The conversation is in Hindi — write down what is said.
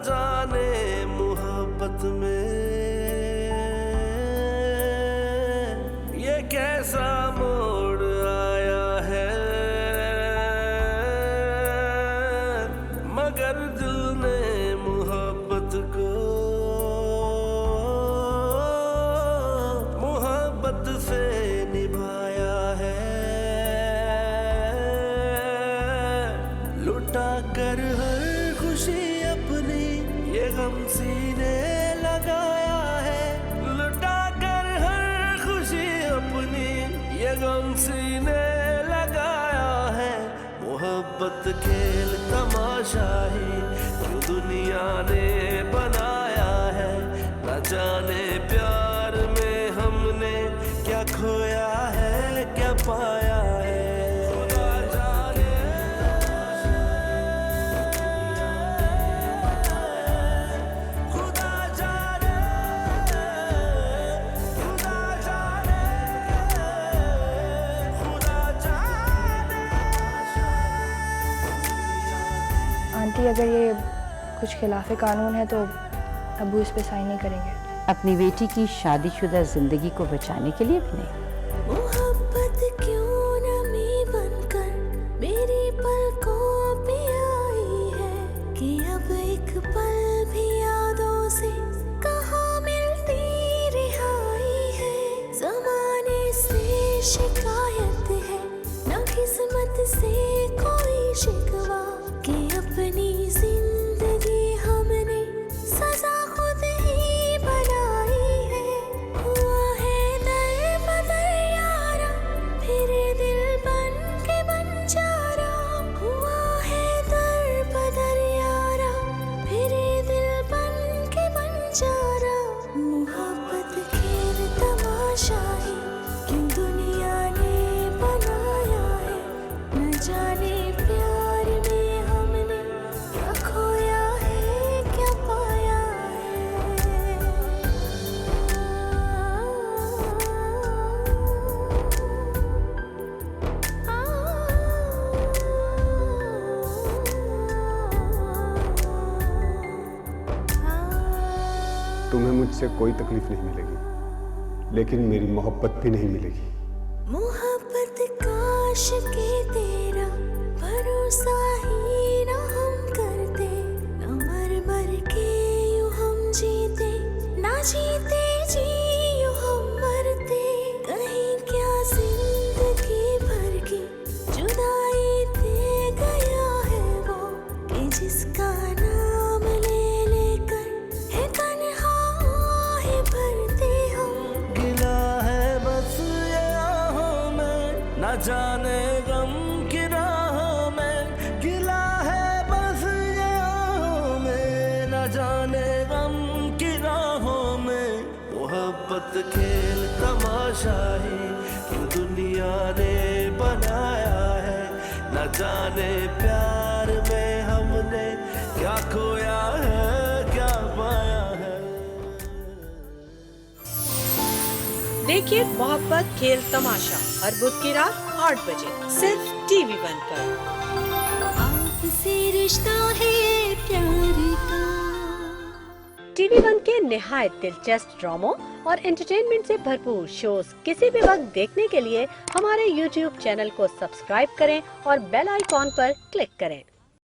जाने मोहब्बत में ये कैसा मोड़ आया है, मगर दिल ने मोहब्बत को मोहब्बत से निभाया है। लुटा कर हर खुशी अपनी ये गम सीने लगाया है, लुटा कर हर खुशी अपनी ये गम सीने लगाया है। मोहब्बत खेल तमाशा ही क्यों दुनिया ने बनाया है, न जाने प्यार में हमने क्या खोया है क्या पाया है। आंटी, अगर ये कुछ खिलाफ कानून है तो अब्बू इस पे साइन नहीं करेंगे। अपनी बेटी की शादीशुदा जिंदगी को बचाने के लिए भी नहीं। मोहब्बत क्यों नमी बनकर मेरी पलकों पे आई है कि अब एक पल भी यादों से कहाँ मिलती रिहाई है। ज़माने से शिकायत है न किस्मत से कोई शिकवा कि अपनी जिंदगी हमने सजा खुद ही बनाई है। हुआ है दर बदर यारा फिर दिल बन के बंजारा, हुआ है दर बदर यारा फिर दिल बन के बंजारा। मोहब्बत खेल तमाशा ही क्यों दुनिया ने बनाया है, न जाने प्यार में हमने क्या खोया है क्या पाया तुम्हें मुझसे कोई तकलीफ नहीं मिलेगी, लेकिन मेरी मोहब्बत भी नहीं मिलेगी। मोहब्बत काश के तेरा भरोसा ही न हम करते, न मर मर के यूं हम जीते, ना जीते जी यूं हम मरते। कहीं क्या जिंदगी भर की जुदाई दे गया है वो कि जिसका नाम ले लेकर है तन्हा है भरते हम। गिला है बस ये आहों में, न जाने गम की राहों में, गिला है बस ये आहों में, न जाने गम की राहों में। मोहब्बत खेल तमाशा ही क्यों दुनिया ने बनाया है, न जाने प्यार में हमने क्या खोया है क्या पाया है। देखिए मोहब्बत खेल तमाशा हर बुध की रात 8 बजे सिर्फ TV1 पर। आपसे रिश्ता है प्यार का। TV1 के निहायत दिलचस्प ड्रामों और एंटरटेनमेंट से भरपूर शोज किसी भी वक्त देखने के लिए हमारे YouTube चैनल को सब्सक्राइब करें और बेल आइकॉन पर क्लिक करें।